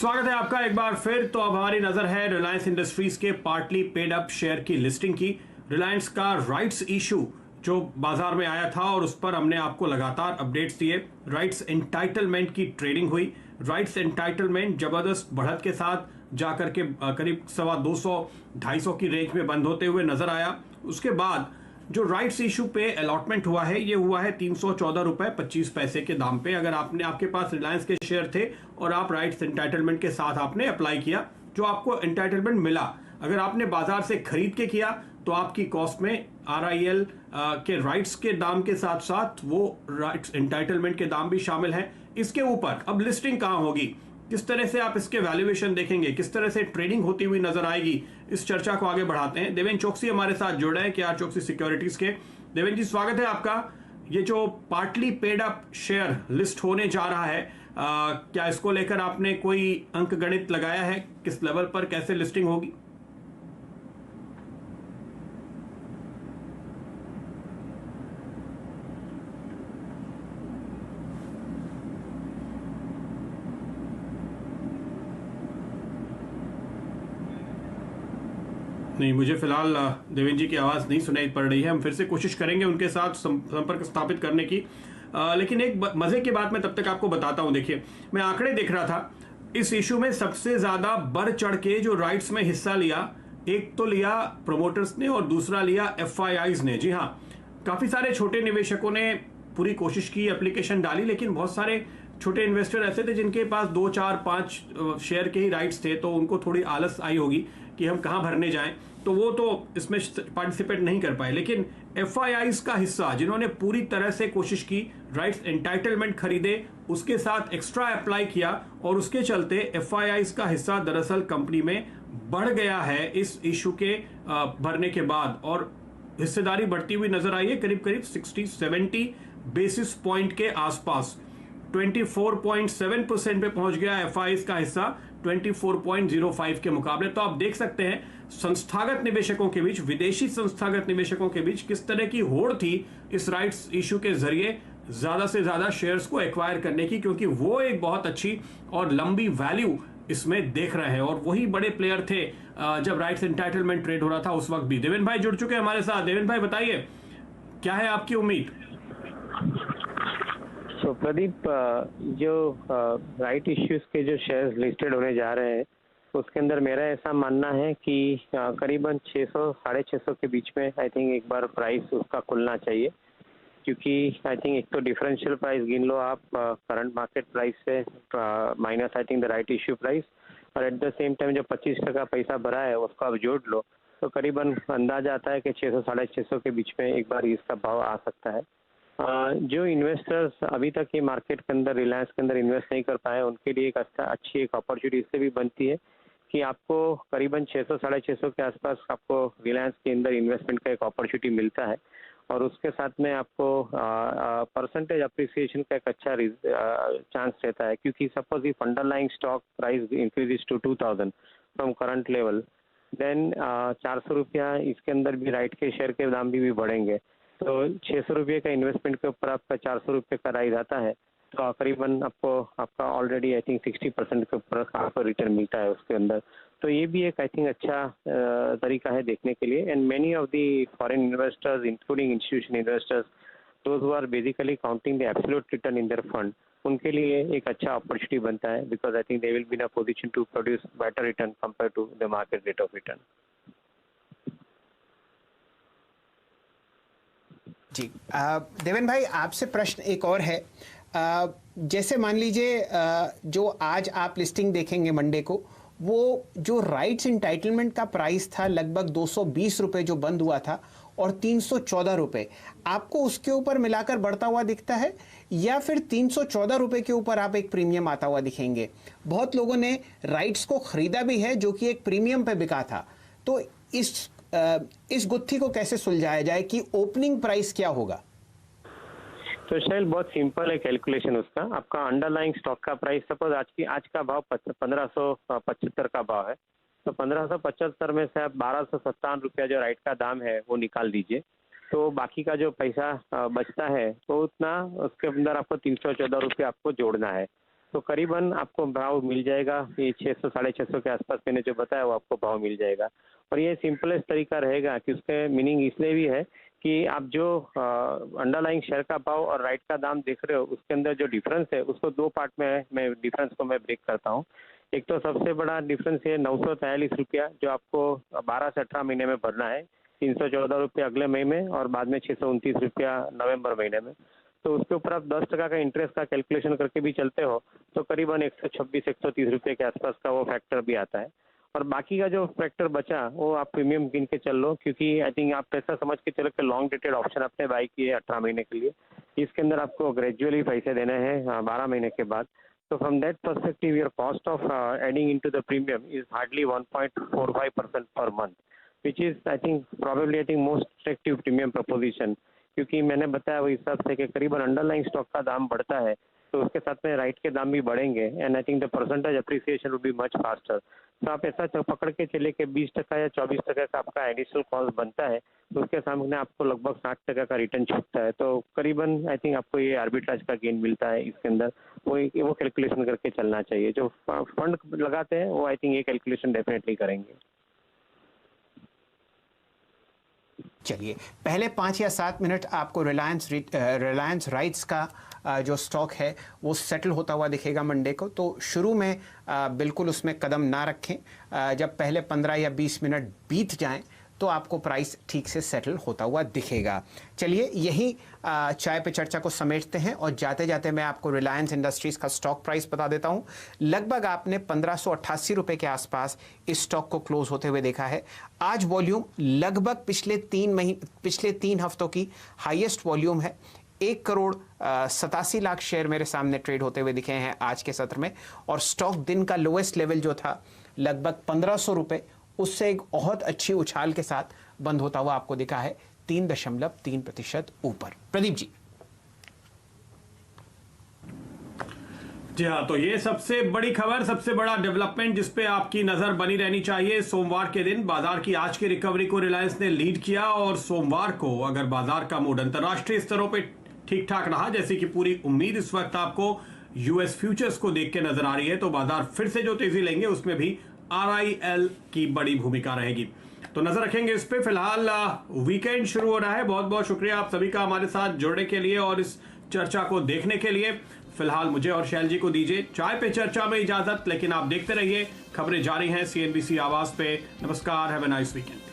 स्वागत है आपका एक बार फिर। तो अब हमारी नजर है रिलायंस इंडस्ट्रीज के पार्टली पेड अप शेयर की लिस्टिंग की। रिलायंस का राइट्स इशू जो बाजार में आया था और उस पर हमने आपको लगातार अपडेट्स दिए। राइट्स एंटाइटलमेंट की ट्रेडिंग हुई। राइट्स एंटाइटलमेंट जबरदस्त बढ़त के साथ जाकर के करीब 250 की रेंज में बंद होते हुए नजर आया। उसके बाद जो राइट्स इशू पे अलॉटमेंट हुआ है ये हुआ है 314 रुपए 25 पैसे के दाम पे। अगर आपके पास रिलायंस के शेयर थे और आप राइट्स एंटाइटलमेंट के साथ आपने अप्लाई किया, जो आपको एंटाइटलमेंट मिला, अगर आपने बाजार से खरीद के किया तो आपकी कॉस्ट में RIL के राइट्स के दाम के साथ साथ वो राइट्स एंटाइटलमेंट के दाम भी शामिल है। इसके ऊपर अब लिस्टिंग कहां होगी, किस तरह से आप इसके वैल्यूएशन देखेंगे, किस तरह से ट्रेडिंग होती हुई नजर आएगी, इस चर्चा को आगे बढ़ाते हैं। देवेंद्र चौकसी हमारे साथ जुड़ रहे हैं KR चौकसी सिक्योरिटीज के। देवेंद्र जी, स्वागत है आपका। ये जो partly paid up share list होने जा रहा है, क्या इसको लेकर आपने कोई अंक गणित लगाया है, किस लेवल पर कैसे लिस्टिंग होगी? नहीं, मुझे फिलहाल देवेंद्र जी की आवाज़ नहीं सुनाई पड़ रही है। हम फिर से कोशिश करेंगे उनके साथ संपर्क स्थापित करने की। लेकिन एक मज़े की बात मैं तब तक आपको बताता हूं। देखिए, मैं आंकड़े देख रहा था। इस इशू में सबसे ज़्यादा बढ़ चढ़ के जो राइट्स में हिस्सा लिया, एक तो लिया प्रोमोटर्स ने और दूसरा लिया FIIs ने। जी हाँ, काफ़ी सारे छोटे निवेशकों ने पूरी कोशिश की, एप्लीकेशन डाली, लेकिन बहुत सारे छोटे इन्वेस्टर ऐसे थे जिनके पास 2 4 5 शेयर के ही राइट्स थे, तो उनको थोड़ी आलस आई होगी कि हम कहां भरने जाएं, तो वो तो इसमें पार्टिसिपेट नहीं कर पाए। लेकिन FIIs का हिस्सा जिन्होंने पूरी तरह से कोशिश की, राइट्स एंटाइटलमेंट खरीदे, उसके साथ एक्स्ट्रा अप्लाई किया और उसके चलते FIIs का हिस्सा दरअसल कंपनी में बढ़ गया है इस इशू के भरने के बाद, और हिस्सेदारी बढ़ती हुई नजर आई है करीब करीब 60-70 बेसिस पॉइंट के आसपास। 24.7% पे पहुंच गया FIIs का हिस्सा 24.05 के मुकाबले। तो आप देख सकते हैं संस्थागत निवेशकों के बीच, विदेशी संस्थागत निवेशकों के बीच किस तरह की होड़ थी इस राइट्स इशू के जरिए ज्यादा से ज्यादा शेयर्स को एक्वायर करने की, क्योंकि वो एक बहुत अच्छी और लंबी वैल्यू इसमें देख रहे हैं, और वही बड़े प्लेयर थे जब राइट्स एंटाइटलमेंट ट्रेड हो रहा था उस वक्त भी। देवेंद्र भाई जुड़ चुके हैं हमारे साथ। देवेंद्र भाई बताइए, क्या है आपकी उम्मीद? प्रदीप, जो राइट इश्यूज के जो शेयर्स लिस्टेड होने जा रहे हैं उसके अंदर मेरा ऐसा मानना है कि करीबन 600-650 के बीच में आई थिंक एक बार प्राइस उसका खुलना चाहिए, क्योंकि आई थिंक एक तो डिफरेंशियल प्राइस गिन लो आप करंट मार्केट प्राइस से minus I think the right issue price, और एट द सेम टाइम जो 25% पैसा भरा है उसको आप जोड़ लो तो करीबन अंदाजा आता है कि 600-650 के बीच में एक बार इसका भाव आ सकता है। जो इन्वेस्टर्स अभी तक ये मार्केट के अंदर रिलायंस के अंदर इन्वेस्ट नहीं कर पाए उनके लिए एक अच्छी एक अपॉर्चुनिटी इससे भी बनती है कि आपको करीबन 600-650 के आसपास आपको रिलायंस के अंदर इन्वेस्टमेंट का एक अपॉर्चुनिटी मिलता है, और उसके साथ में आपको परसेंटेज अप्रिसिएशन का एक अच्छा चांस रहता है, क्योंकि suppose if underlying stock price increase to 2000 from current level, then 400 रुपया इसके अंदर भी राइट के शेयर के दाम भी बढ़ेंगे। तो 600 रुपये का इन्वेस्टमेंट के ऊपर आपका 400 रुपये का राइज आता है, तो करीबन आपका ऑलरेडी आई थिंक 60% के ऊपर आपको रिटर्न मिलता है उसके अंदर। तो ये भी एक आई थिंक अच्छा तरीका है देखने के लिए। And many of the foreign investors including institution investors those who are basically counting the absolute return in their fund, उनके लिए एक अच्छा अपॉर्चुनिटी बनता है, because I think they will be in a position to produce better return compare to the market rate of return. जी, देवेंद्र भाई आपसे प्रश्न एक और है। जैसे मान लीजिए जो आज आप लिस्टिंग देखेंगे मंडे को, वो जो राइट्स एंटाइटलमेंट का प्राइस था लगभग 220 रुपये जो बंद हुआ था, और 314 रुपये आपको उसके ऊपर मिलाकर बढ़ता हुआ दिखता है, या फिर 314 रुपये के ऊपर आप एक प्रीमियम आता हुआ दिखेंगे? बहुत लोगों ने राइट्स को खरीदा भी है जो कि एक प्रीमियम पे बिका था, तो इस गुत्थी को कैसे सुलझाया जाए कि ओपनिंग प्राइस क्या होगा? तो शैल बहुत सिंपल है कैलकुलेशन उसका। आपका अंडरलाइंग स्टॉक का प्राइस सपोज आज का भाव 1575 का भाव है, तो 1575 में से आप 1257 रुपया जो राइट का दाम है वो निकाल दीजिए, तो बाकी का जो पैसा बचता है तो उतना उसके अंदर आपको 314 रुपये आपको जोड़ना है। तो करीबन आपको भाव मिल जाएगा ये 600 650 के आसपास मैंने जो बताया वो आपको भाव मिल जाएगा। और ये सिंपलेस्ट तरीका रहेगा कि उसके मीनिंग इसलिए भी है कि आप जो अंडरलाइंग शेयर का भाव और राइट का दाम देख रहे हो उसके अंदर जो डिफरेंस है उसको दो पार्ट में मैं डिफरेंस को मैं ब्रेक करता हूँ। एक तो सबसे बड़ा डिफरेंस है 943 रुपया जो आपको 12 से 18 महीने में भरना है, 314 रुपये अगले महीने में और बाद में 629 रुपया नवंबर महीने में। तो उसके ऊपर आप 10% का इंटरेस्ट का कैलकुलेशन करके भी चलते हो तो करीबन 126-130 रुपये के आसपास का वो फैक्टर भी आता है। और बाकी का जो फैक्टर बचा वो आप प्रीमियम गिन के चल लो, क्योंकि आई थिंक आप ऐसा समझ के चलो कि लॉन्ग डेटेड ऑप्शन आपने बाई किए 18 महीने के लिए, इसके अंदर आपको ग्रेजुअली पैसे देने हैं 12 महीने के बाद। So from that perspective, your cost of adding into the premium is hardly 1.45% per month, which is I think most attractive premium proposition. क्योंकि मैंने बताया वो हिसाब से कि करीबन अंडरलाइंग स्टॉक का दाम बढ़ता है तो उसके साथ में राइट के दाम भी बढ़ेंगे and I think the percentage appreciation would be much faster. तो आप ऐसा पकड़ के चले कि 20% या 24% का आपका एडिशनल कॉस्ट बनता है तो उसके सामने आपको लगभग 60% का रिटर्न छूटता है। तो करीबन आई थिंक आपको ये आर्बिट्राज का गेन मिलता है इसके अंदर, वो कैलकुलेशन करके चलना चाहिए। जो फंड लगाते हैं वो आई थिंक ये कैलकुलेशन डेफिनेटली करेंगे। चलिए, पहले 5 या 7 मिनट आपको रिलायंस राइट्स का जो स्टॉक है वो सेटल होता हुआ दिखेगा मंडे को। तो शुरू में बिल्कुल उसमें कदम ना रखें, जब पहले 15 या 20 मिनट बीत जाएं तो आपको प्राइस ठीक से सेटल होता हुआ दिखेगा। चलिए, यही चाय पे चर्चा को समेटते हैं और जाते जाते मैं आपको रिलायंस इंडस्ट्रीज़ का स्टॉक प्राइस बता देता हूं। लगभग आपने 1588 रुपये के आसपास इस स्टॉक को क्लोज होते हुए देखा है। आज वॉल्यूम लगभग पिछले 3 हफ्तों की हाईएस्ट वॉल्यूम है। 1,87,00,000 शेयर मेरे सामने ट्रेड होते हुए दिखे हैं आज के सत्र में, और स्टॉक दिन का लोएस्ट लेवल जो था लगभग 1500 रुपये, उससे एक बहुत अच्छी उछाल के साथ बंद होता हुआ आपको दिखा है 3.3% ऊपर। प्रदीप जी। जी हाँ, तो ये सबसे बड़ी खबर, सबसे बड़ा डेवलपमेंट जिस पे आपकी नजर बनी रहनी चाहिए। सोमवार के दिन बाजार की आज की रिकवरी को रिलायंस ने लीड किया और सोमवार को अगर बाजार का मूड अंतर्राष्ट्रीय स्तरों पे ठीक ठाक रहा, जैसे कि पूरी उम्मीद इस वक्त आपको यूएस फ्यूचर्स को देख के नजर आ रही है, तो बाजार फिर से जो तेजी लेंगे उसमें भी RIL की बड़ी भूमिका रहेगी। तो नजर रखेंगे इस पे। फिलहाल वीकेंड शुरू हो रहा है। बहुत बहुत शुक्रिया आप सभी का हमारे साथ जुड़ने के लिए और इस चर्चा को देखने के लिए। फिलहाल मुझे और शैल जी को दीजिए चाय पे चर्चा में इजाजत, लेकिन आप देखते रहिए, खबरें जारी हैं CNBC आवाज पे। नमस्कार, हैव अ नाइस वीकेंड।